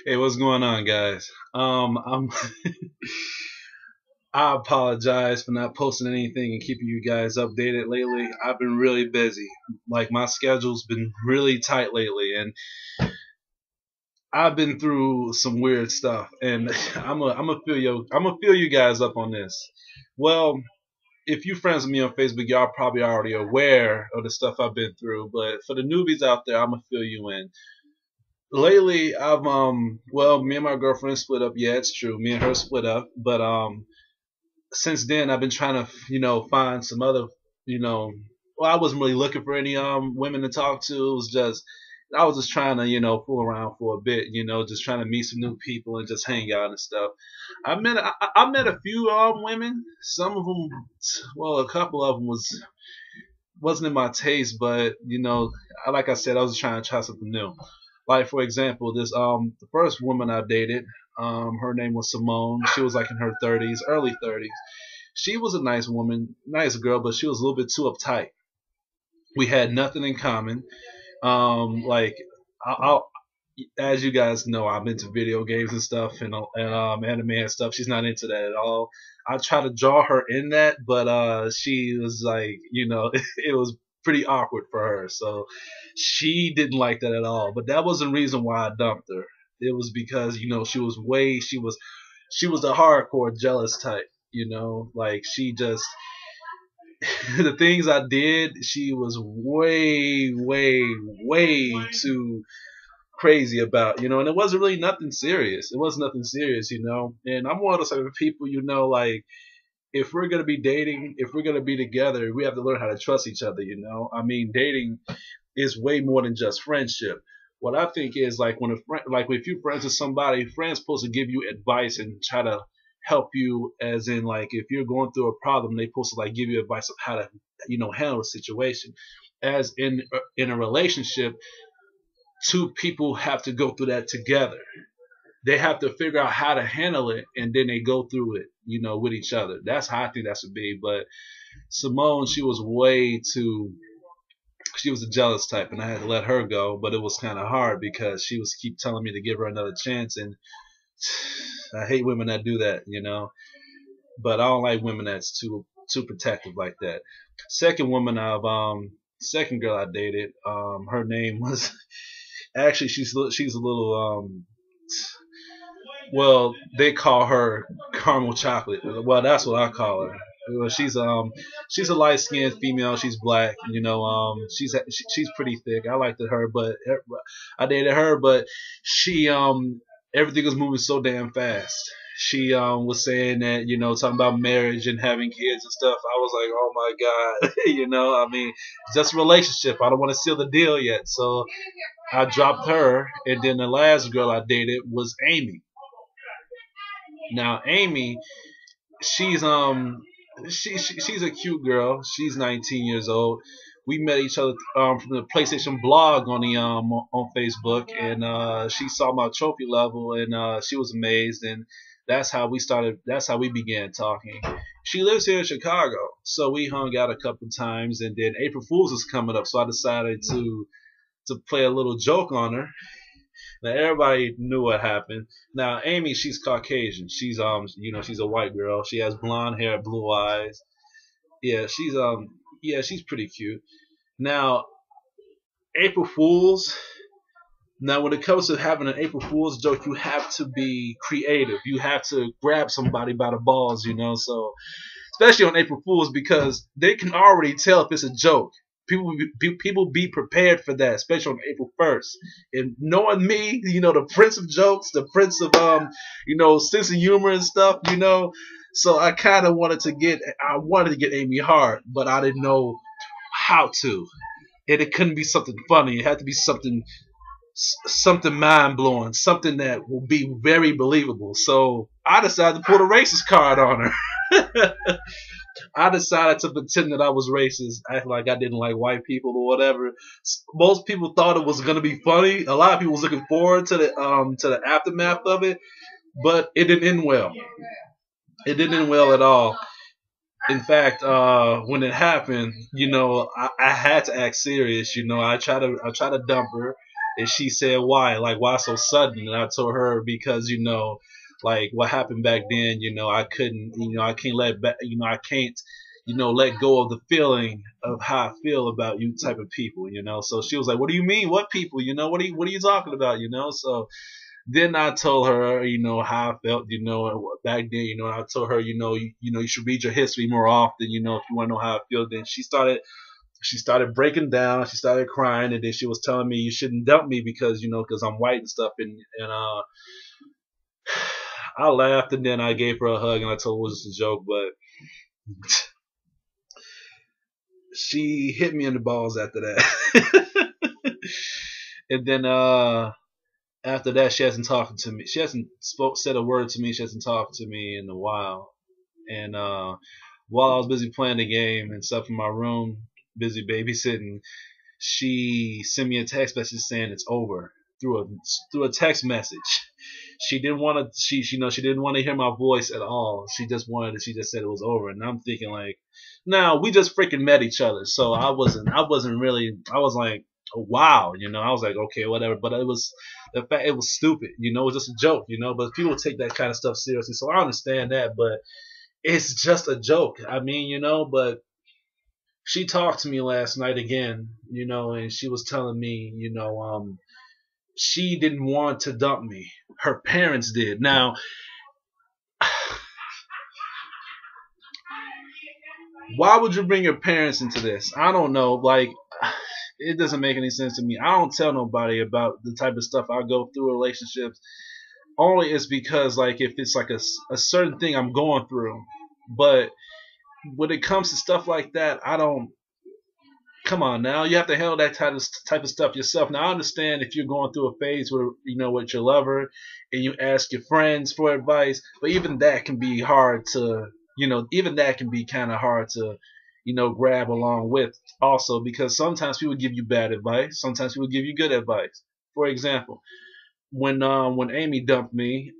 Hey, what's going on, guys? I'm I apologize for not posting anything and keeping you guys updated lately. I've been really busy. Like my schedule's been really tight lately, and I've been through some weird stuff. And I'm gonna fill you guys up on this. Well, if you friends with me on Facebook, y'all probably already aware of the stuff I've been through. But for the newbies out there, I'm gonna fill you in. Lately, I've well, me and my girlfriend split up. Yeah, it's true. Me and her split up, but since then I've been trying to find some other you know well, I wasn't really looking for any women to talk to. It was just I was just trying to fool around for a bit, just trying to meet some new people and just hang out and stuff. I met a few women. Some of them, well, a couple of them wasn't in my taste, but like I said, I was trying to try something new. Like for example, this the first woman I dated, her name was Simone. She was like in her 30s, early 30s. She was a nice woman, nice girl, but she was a little bit too uptight. We had nothing in common. Like I'll as you guys know, I'm into video games and stuff and anime and stuff. She's not into that at all. I try to draw her in that, but she was like, it was pretty awkward for her. So she didn't like that at all. But that wasn't the reason why I dumped her. It was because she was a hardcore jealous type. Like she just the things I did, she was way, way, way too crazy about, and it wasn't really nothing serious. It wasn't nothing serious, And I'm one of those type of people, like if we're gonna be dating, if we're gonna be together, we have to learn how to trust each other. I mean, dating is way more than just friendship. What I think is like when a friend, like if you're friends with somebody, friends supposed to give you advice and try to help you, as in like if you're going through a problem, they supposed to like give you advice of how to handle a situation. As in a relationship, two people have to go through that together. They have to figure out how to handle it, and then they go through it, with each other. That's how I think that should be. But Simone, she was way too. She was a jealous type, and I had to let her go. But it was kind of hard because she was keep telling me to give her another chance, and I hate women that do that. But I don't like women that's too protective like that. Second girl I dated, her name was actually she's a little well, they call her caramel chocolate. Well, that's what I call her. Well, she's a light skinned female. She's black. She's pretty thick. I liked her, but I dated her, but she everything was moving so damn fast. She was saying that talking about marriage and having kids and stuff. I was like, oh my god, I mean, just a relationship. I don't want to seal the deal yet, so I dropped her. And then the last girl I dated was Amy. Now Amy, she's she's a cute girl. She's 19 years old. We met each other from the PlayStation blog on the on Facebook, and she saw my trophy level, and she was amazed, and that's how we started. That's how we began talking. She lives here in Chicago, so we hung out a couple times, and then April Fool's was coming up, so I decided to play a little joke on her. Now everybody knew what happened. Now Amy, she's Caucasian. She's a white girl. She has blonde hair, blue eyes. Yeah, she's pretty cute. Now April Fools. Now when it comes to having an April Fool's joke, you have to be creative. You have to grab somebody by the balls. So especially on April Fools because they can already tell if it's a joke. People be prepared for that, especially on April 1st. And knowing me, the prince of jokes, the prince of sense of humor and stuff. So I wanted to get Amy hard, but I didn't know how to. And it couldn't be something funny. It had to be something mind blowing, something that will be very believable. So I decided to pull the racist card on her. I decided to pretend that I was racist, act like I didn't like white people or whatever. Most people thought it was gonna be funny. A lot of people was looking forward to the aftermath of it, but it didn't end well. It didn't end well at all. In fact, when it happened, I had to act serious. I try to dump her. And she said, why? Like, why so sudden? And I told her, because, like what happened back then, I couldn't, I can't let back, I can't, let go of the feeling of how I feel about you type of people. So she was like, what do you mean? What people? What are you talking about? So then I told her, how I felt, back then, I told her, you should read your history more often, if you want to know how I feel. Then she started breaking down. She started crying, and then she was telling me you shouldn't dump me because because I'm white and stuff. And I laughed, and then I gave her a hug, and I told her it was just a joke. But she hit me in the balls after that. And then after that, she hasn't talked to me. She hasn't said a word to me. She hasn't talked to me in a while. And while I was busy playing the game and stuff in my room, busy babysitting, she sent me a text message saying it's over through a text message. She didn't want to. She didn't want to hear my voice at all. She just wanted. She just said it was over, and I'm thinking like, now we just freaking met each other. So I wasn't really. I was like, oh, wow, I was like, okay, whatever. But it was the fact it was stupid. It was just a joke. But people take that kind of stuff seriously, so I understand that. But it's just a joke. I mean, but she talked to me last night again, and she was telling me, she didn't want to dump me. Her parents did. Now, why would you bring your parents into this? I don't know. Like, it doesn't make any sense to me. I don't tell nobody about the type of stuff I go through in relationships. Only it's because, like, if it's like a certain thing I'm going through. But when it comes to stuff like that, I don't. Come on now, you have to handle that type of stuff yourself. Now I understand if you're going through a phase where with your lover, and you ask your friends for advice, but even that can be hard to even that can be kind of hard to grab along with also, because sometimes people give you bad advice, sometimes people give you good advice. For example, when Amy dumped me,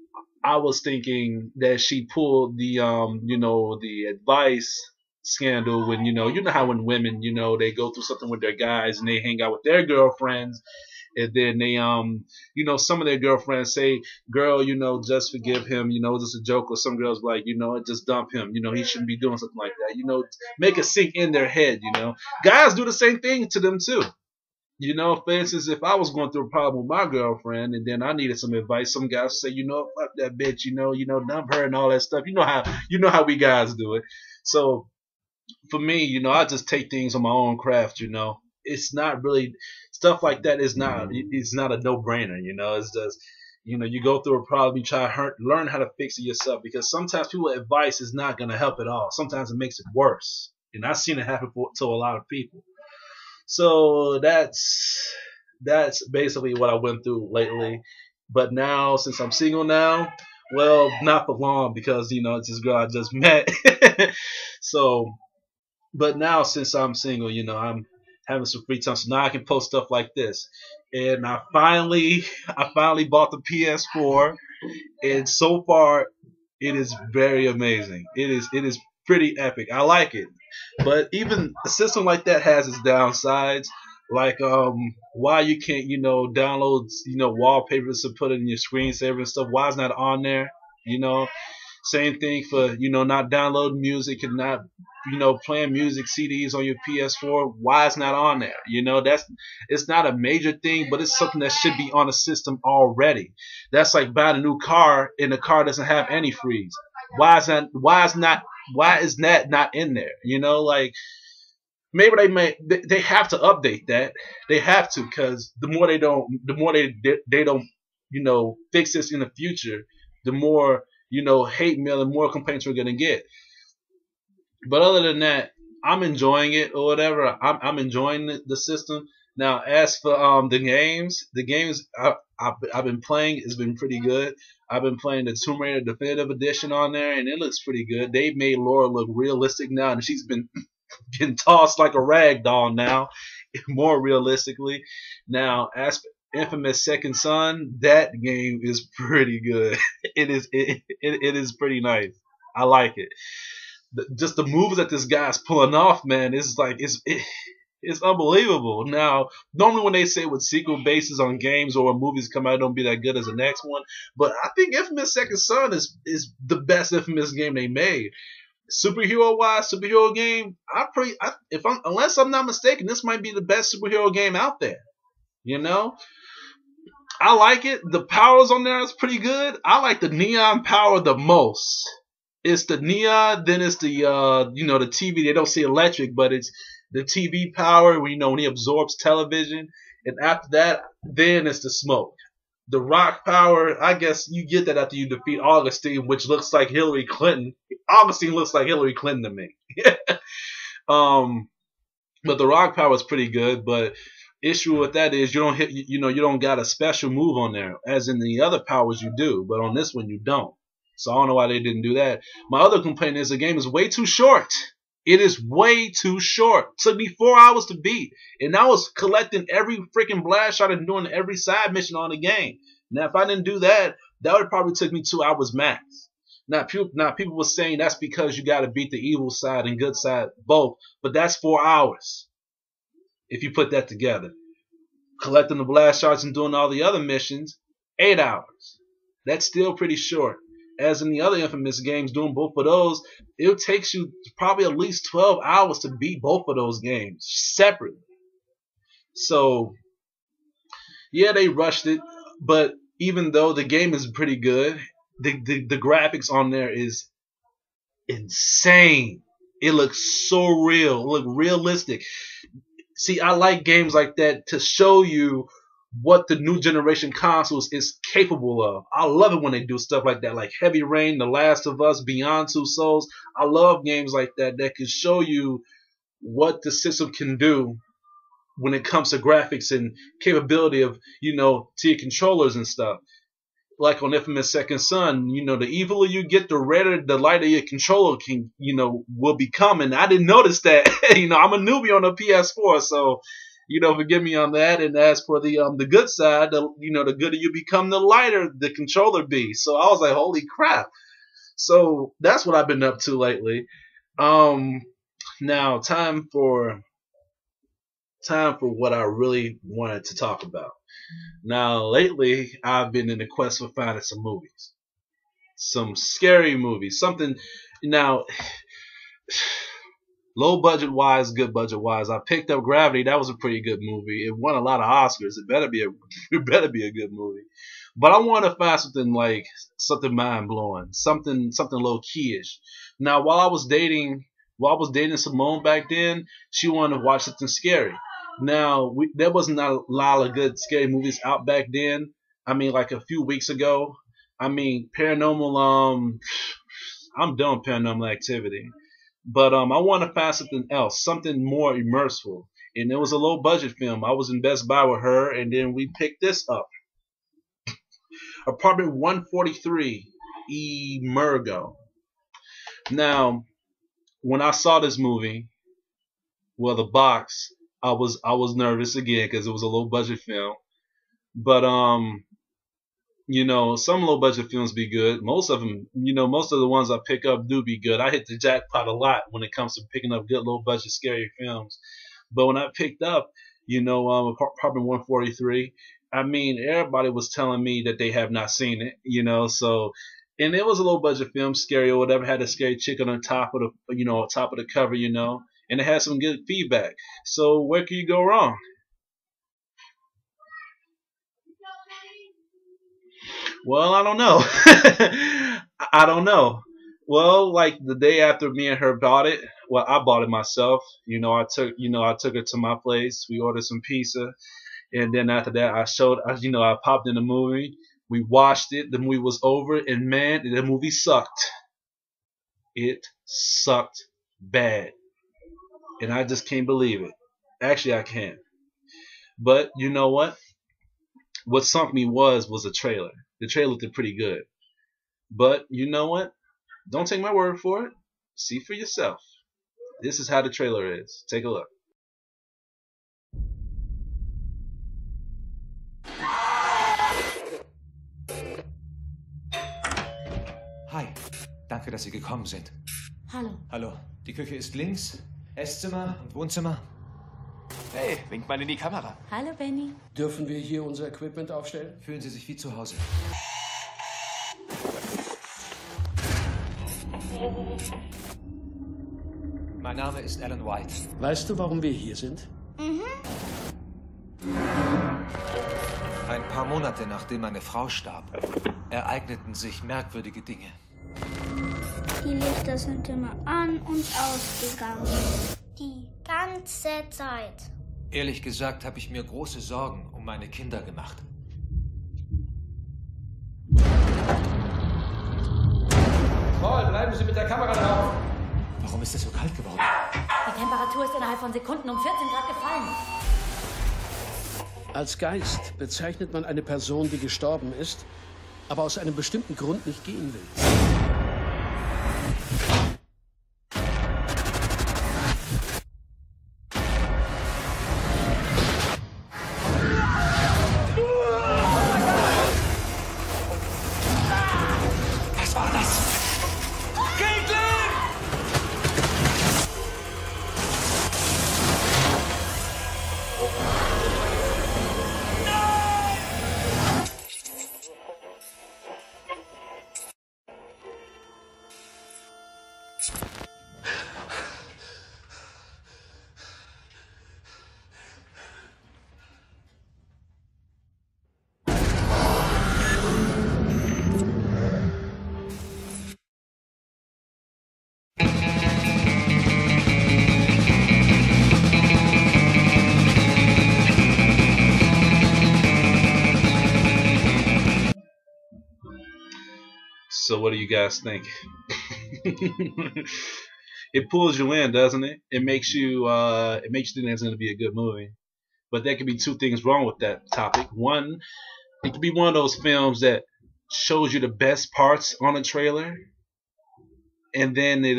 I was thinking that she pulled the advice scandal when you know how when women they go through something with their guys and they hang out with their girlfriends, and then they some of their girlfriends say, girl, just forgive him, just a joke. Or some girls like, just dump him, he shouldn't be doing something like that, make it sink in their head. Guys do the same thing to them too. For instance, if I was going through a problem with my girlfriend and then I needed some advice, some guys say, fuck that bitch, dump her and all that stuff. You know how we guys do it. So for me, I just take things on my own craft. It's not really stuff like that. It's not a no brainer. It's just you go through a problem, you try to learn how to fix it yourself, because sometimes people's advice is not going to help at all. Sometimes it makes it worse, and I've seen it happen to a lot of people. So that's basically what I went through lately. But now, since I'm single now, well, not for long, because it's this girl I just met. So, but now since I'm single, I'm having some free time, so now I can post stuff like this. And I finally bought the PS4, and so far, it is very amazing. It is pretty epic. I like it. But even a system like that has its downsides. Like why you can't download wallpapers to put it in your screensaver and stuff. Why is not on there? You know, Same thing for not downloading music and not playing music CDs on your PS4. Why it's not on there? That's it's not a major thing, but it's something that should be on the system already. That's like buying a new car and the car doesn't have antifreeze. Why is that not in there? Like maybe they have to update that. They have to, because the more they don't fix this in the future, the more hate mail and more complaints we're gonna get. But other than that, I'm enjoying it or whatever. I'm enjoying the system. Now, as for the games I've been playing, it's been pretty good. I've been playing the Tomb Raider Definitive Edition on there, and it looks pretty good. They made Laura look realistic now, and she's been getting tossed like a rag doll now, more realistically. Now, as for Infamous Second Son, that game is pretty good. It is pretty nice. I like it. Just the moves that this guy's pulling off, man. It's like It's unbelievable. Now, normally when they say with sequel bases on games or when movies come out, it don't be that good as the next one. But I think Infamous Second Son is the best Infamous game they made. Superhero wise, superhero game. Unless I'm not mistaken, this might be the best superhero game out there. You know, I like it. The powers on there is pretty good. I like the neon power the most. It's the neon, then it's the the TV. They don't say electric, but it's the TV power when he absorbs television. And after that, then it's the smoke. The rock power, I guess you get that after you defeat Augustine, which looks like Hillary Clinton. Augustine looks like Hillary Clinton to me. But the rock power is pretty good, but issue with that is you don't got a special move on there, as in the other powers you do, but on this one you don't. So I don't know why they didn't do that. My other complaint is the game is way too short. It is way too short. It took me 4 hours to beat, and I was collecting every freaking blast shot and doing every side mission on the game. Now if I didn't do that, that would probably took me 2 hours max. Now people were saying that's because you got to beat the evil side and good side both, but that's 4 hours. If you put that together, collecting the blast shots and doing all the other missions, 8 hours. That's still pretty short. As in the other Infamous games, doing both of those, it takes you probably at least 12 hours to beat both of those games separately. So, yeah, they rushed it, but even though the game is pretty good, the graphics on there is insane. It looks so real. It looks realistic. See, I like games like that to show you what the new generation consoles is capable of. I love it when they do stuff like that, like Heavy Rain, The Last of Us, Beyond Two Souls. I love games like that can show you what the system can do when it comes to graphics and capability of, to your controllers and stuff. Like on Infamous Second Son, the eviler you get, the redder, the lighter your controller can, will become. And I didn't notice that. I'm a newbie on the PS4, so forgive me on that. And as for the good side, the gooder you become, the lighter the controller be. So I was like, holy crap. So that's what I've been up to lately. Now time for what I really wanted to talk about. Now lately I've been in the quest for finding some movies. Some scary movies. Something now low budget wise, good budget wise. I picked up Gravity. That was a pretty good movie. It won a lot of Oscars. It better be a good movie. But I want to find something mind blowing, something low key-ish. Now while I was dating Simone back then, she wanted to watch something scary. Now there wasn't a lot of good scary movies out back then. I mean, like a few weeks ago. I mean, paranormal. I'm done with Paranormal Activity. But I want to find something else, something more immersive. And it was a low budget film. I was in Best Buy with her, and then we picked this up. Apartment 143, Emergo. Now, when I saw this movie, the box, I was nervous again because it was a low budget film. But some low budget films be good. Most of them, most of the ones I pick up do be good. I hit the jackpot a lot when it comes to picking up good low budget scary films. But when I picked up, Apartment 143, I mean, everybody was telling me that they have not seen it, so, and it was a low budget film, scary or whatever, had a scary chick on the top of the cover, and it had some good feedback. So where can you go wrong? Well, I don't know. I don't know. Well, like the day after me and her bought it, I bought it myself. I took her to my place. We ordered some pizza, and then after that, I popped in the movie. We watched it. The movie was over, and man, the movie sucked. It sucked bad, and I just can't believe it. Actually, I can't. But you know what? What sunk me was a trailer. The trailer looked pretty good. But you know what? Don't take my word for it. See for yourself. This is how the trailer is. Take a look. Hi, danke, dass Sie gekommen sind. Hallo. Hallo, die Küche ist links, Esszimmer und Wohnzimmer. Hey, wink mal in die Kamera. Hallo, Benny. Dürfen wir hier unser Equipment aufstellen? Fühlen Sie sich wie zu Hause. Mein Name ist Alan White. Weißt du, warum wir hier sind? Ein paar Monate nachdem meine Frau starb, ereigneten sich merkwürdige Dinge. Die Lichter sind immer an und ausgegangen. Die ganze Zeit. Ehrlich gesagt habe ich mir große Sorgen um meine Kinder gemacht. Paul, bleiben Sie mit der Kamera drauf. Warum ist es so kalt geworden? Die Temperatur ist innerhalb von Sekunden um 14 Grad gefallen. Als Geist bezeichnet man eine Person, die gestorben ist, aber aus einem bestimmten Grund nicht gehen will. Was war das? Caitlin! So what do you guys think? It pulls you in, doesn't it? It makes you think it's going to be a good movie. But there could be two things wrong with that topic. One, it could be one of those films that shows you the best parts on a trailer, and then it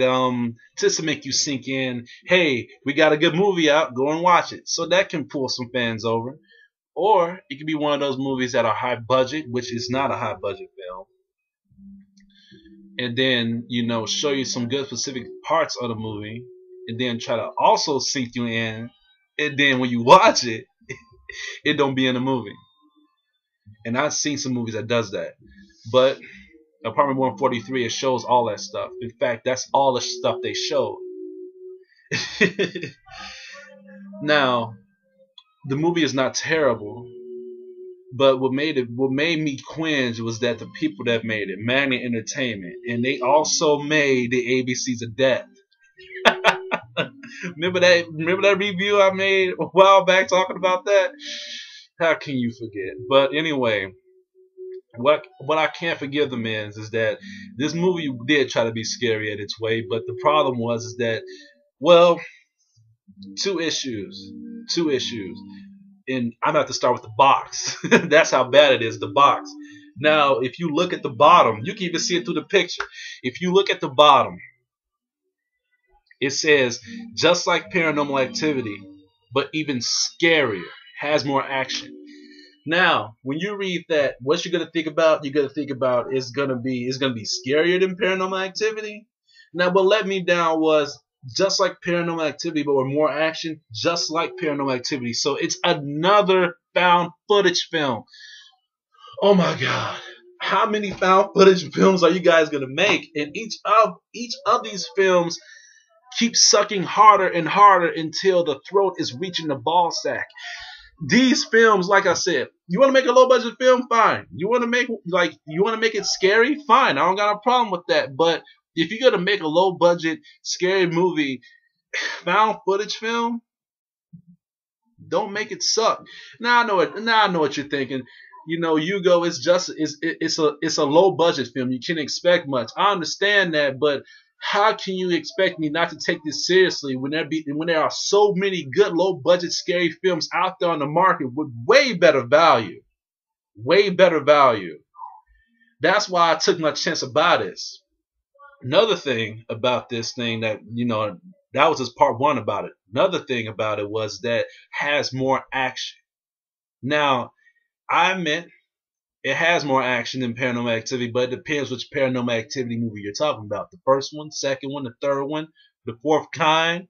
just to make you sink in, hey, we got a good movie out, go and watch it. So that can pull some fans over. Or it could be one of those movies that are high budget, which is not a high budget film, and then, you know, show you some good specific parts of the movie, and then try to also sink you in, and then when you watch it, it don't be in the movie. And I've seen some movies that does that, but Apartment 143, it shows all that stuff. In fact, that's all the stuff they show. Now, the movie is not terrible, but what made me cringe was that the people that made it, Magnet Entertainment, and they also made the ABCs of Death. Remember that review I made a while back talking about that? How can you forget? But anyway, what I can't forgive them is that this movie did try to be scary at its way, but the problem was is that, well, two issues. And I'm going to have to start with the box. That's how bad it is, the box. Now, if you look at the bottom, you can even see it through the picture. If you look at the bottom, it says, just like Paranormal Activity, but even scarier, has more action. Now, when you read that, what you're going to think about? You're going to think about it's going to be scarier than Paranormal Activity. Now, what let me down was just like Paranormal Activity, but with more action, just like Paranormal Activity. So it's another found footage film. Oh my God. How many found footage films are you guys going to make? And each of these films keeps sucking harder and harder until the throat is reaching the ball sack. These films, like I said, you want to make a low budget film? Fine. You want to make it scary? Fine. I don't got a problem with that. But if you're gonna make a low budget scary movie, found footage film, don't make it suck. Now I know what you're thinking. You know, Hugo, it's a low budget film. You can't expect much. I understand that, but how can you expect me not to take this seriously when there are so many good low budget scary films out there on the market with way better value? Way better value. That's why I took my chance about this. Another thing about this thing that, you know, that was just part one about it. Another thing about it was that has more action. Now, I admit it has more action than Paranormal Activity, but it depends which Paranormal Activity movie you're talking about. The first one, second one, the third one, the fourth kind,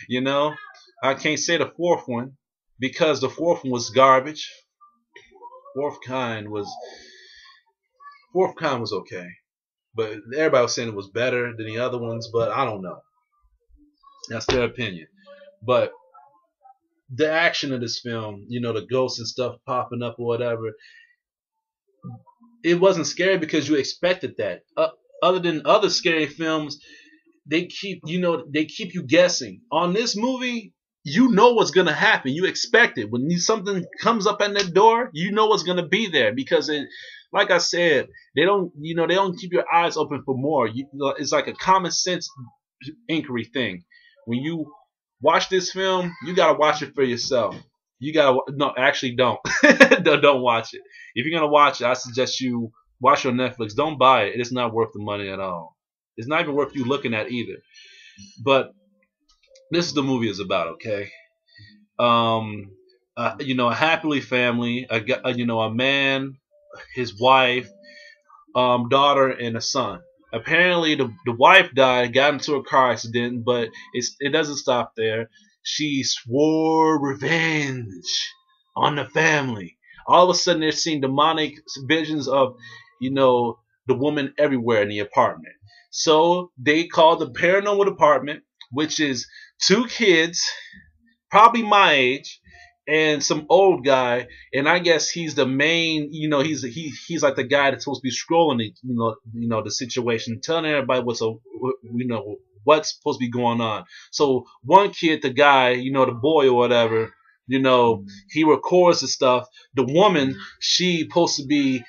you know. I can't say the fourth one because the fourth one was garbage. Fourth kind was okay, but everybody was saying it was better than the other ones. But I don't know. That's their opinion. But the action of this film, the ghosts and stuff popping up or whatever, it wasn't scary because you expected that. Other than other scary films, they keep you guessing. On this movie, you know what's gonna happen. You expect it. When something comes up at that door, you know what's gonna be there because like I said, they don't keep your eyes open for more. It's like a common sense inquiry thing. When you watch this film, you gotta watch it for yourself. You gotta no, actually don't don't watch it. If you're gonna watch it, I suggest you watch it on Netflix. Don't buy it. It's not worth the money at all. It's not even worth you looking at either. But this is the movie is about, okay? A happily family, a man, his wife, daughter, and a son. Apparently, the wife died, got into a car accident, but it doesn't stop there. She swore revenge on the family. All of a sudden, they're seeing demonic visions of, the woman everywhere in the apartment. So they called the paranormal department, which is 2 kids, probably my age, and some old guy, and I guess he's the main, he's like the guy that's supposed to be scrolling the, the situation, telling everybody what's supposed to be going on. So one kid, the guy, the boy or whatever, he records the stuff. The woman, she supposed to be,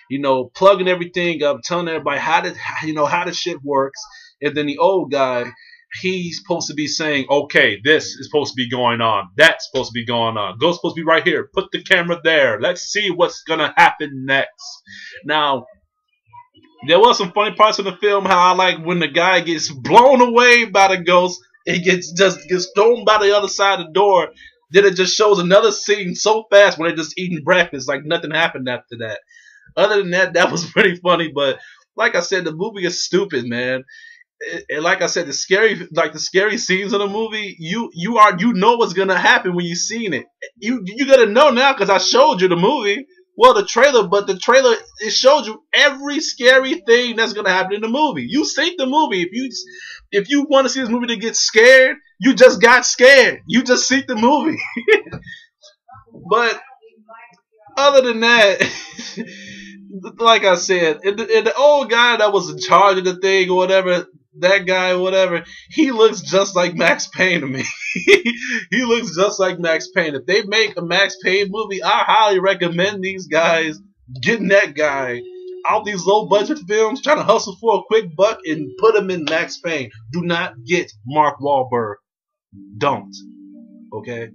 plugging everything up, telling everybody how the shit works. And then the old guy, he's supposed to be saying, okay, this is supposed to be going on. That's supposed to be going on. Ghost supposed to be right here. Put the camera there. Let's see what's going to happen next. Now, there was some funny parts of the film, how I like when the guy gets blown away by the ghost, it gets thrown by the other side of the door. Then it just shows another scene so fast when they're just eating breakfast, like nothing happened after that. Other than that, that was pretty funny. But like I said, the movie is stupid, man. And like I said, the scary scenes in the movie, you know what's gonna happen when you seen it. You gotta know now because I showed you the movie. Well, the trailer, it showed you every scary thing that's gonna happen in the movie. You seen the movie. If you want to see this movie to get scared, you just got scared. You just see the movie. But other than that, like I said, the old guy that was in charge of the thing or whatever, that guy or whatever, he looks just like Max Payne to me. He looks just like Max Payne. If they make a Max Payne movie, I highly recommend these guys getting that guy out these low budget films, trying to hustle for a quick buck and put him in Max Payne. Do not get Mark Wahlberg. Don't. Okay?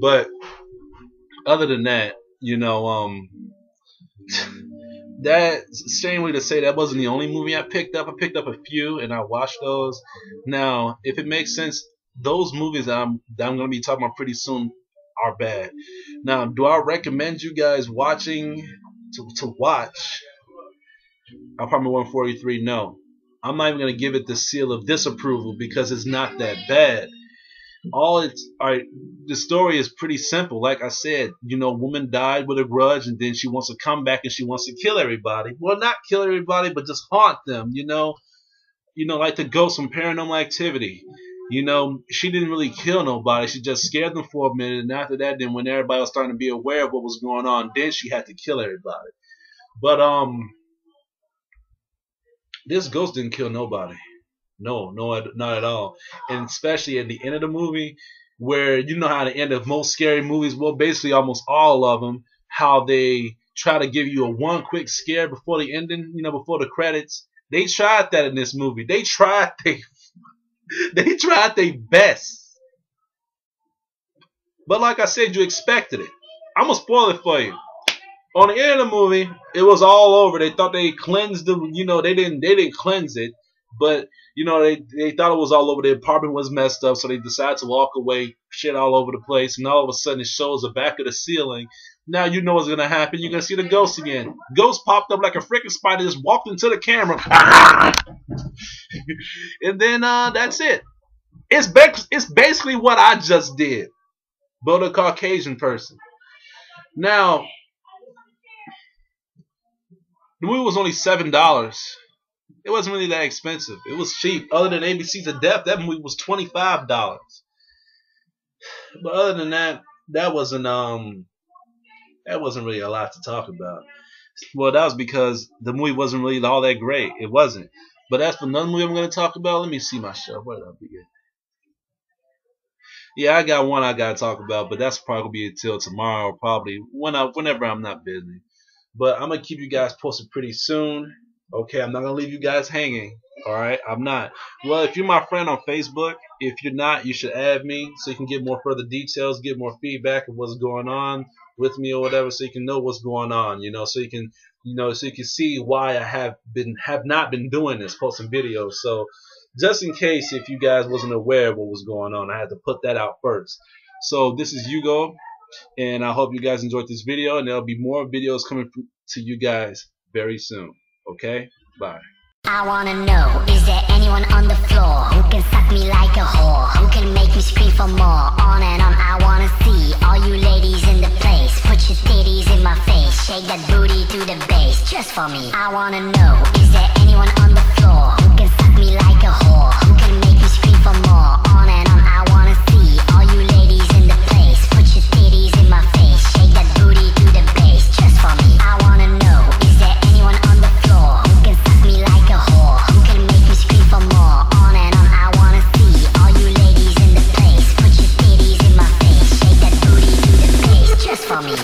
But other than that, that's shamefully to say that wasn't the only movie I picked up. I picked up a few and I watched those. Now, if it makes sense, those movies that I'm going to be talking about pretty soon are bad. Now, do I recommend you guys watching to watch Apartment 143? No. I'm not even going to give it the seal of disapproval because it's not that bad. The story is pretty simple. Like I said, woman died with a grudge and then she wants to come back and she wants to kill everybody. Well, not kill everybody, but just haunt them, like the ghost from Paranormal Activity. She didn't really kill nobody. She just scared them for a minute. And after that, then when everybody was starting to be aware of what was going on, then she had to kill everybody. But, this ghost didn't kill nobody. No, not at all. And especially at the end of the movie, where you know how the end of most scary movies, well, basically almost all of them, how they try to give you a one quick scare before the ending, before the credits. They tried that in this movie. They tried their best. But like I said, you expected it. I'm gonna spoil it for you. On the end of the movie, it was all over. They thought they cleansed them. They didn't cleanse it, but they thought it was all over. The apartment was messed up, so they decided to walk away, shit all over the place, and all of a sudden it shows the back of the ceiling. Now you know what's gonna happen. You're gonna see the ghost again. Ghost popped up like a freaking spider, just walked into the camera, and then that's it. It's basically what I just did, but a Caucasian person. Now, the movie was only $7. It wasn't really that expensive. It was cheap. Other than ABC's of Death, that movie was $25. But other than that, that wasn't really a lot to talk about. Well, that was because the movie wasn't really all that great. It wasn't. But as for another movie I'm going to talk about, let me see my show. Where did I begin? Yeah, I got one I got to talk about, but that's probably going to be until tomorrow or probably whenever I'm not busy. But I'm going to keep you guys posted pretty soon. Okay, I'm not going to leave you guys hanging. Alright, I'm not. Well, if you're my friend on Facebook, if you're not, you should add me so you can get more further details, get more feedback of what's going on with me or whatever, so you can know what's going on, so you can see why I have not been doing this, posting videos. So just in case if you guys wasn't aware of what was going on, I had to put that out first. So this is Hugo, and I hope you guys enjoyed this video, and there'll be more videos coming to you guys very soon. Okay? Bye. I wanna know, is there anyone on the floor who can suck me like a whore, who can make me scream for more? On and on, I wanna see all you ladies in the place. Put your titties in my face, shake that booty to the bass, just for me. I wanna know, is there anyone on the floor who can suck me like a whore, who can make me scream for more? On and on, I wanna see all you ladies in the place. Put your titties in my face, shake that booty to the bass, just for me. I wanna know, is there anyone on the floor who can suck me like a whore, who can make me scream for more? On and on, I wanna see all you ladies in the place. Put your titties in my face, shake that booty to the bass, just for me.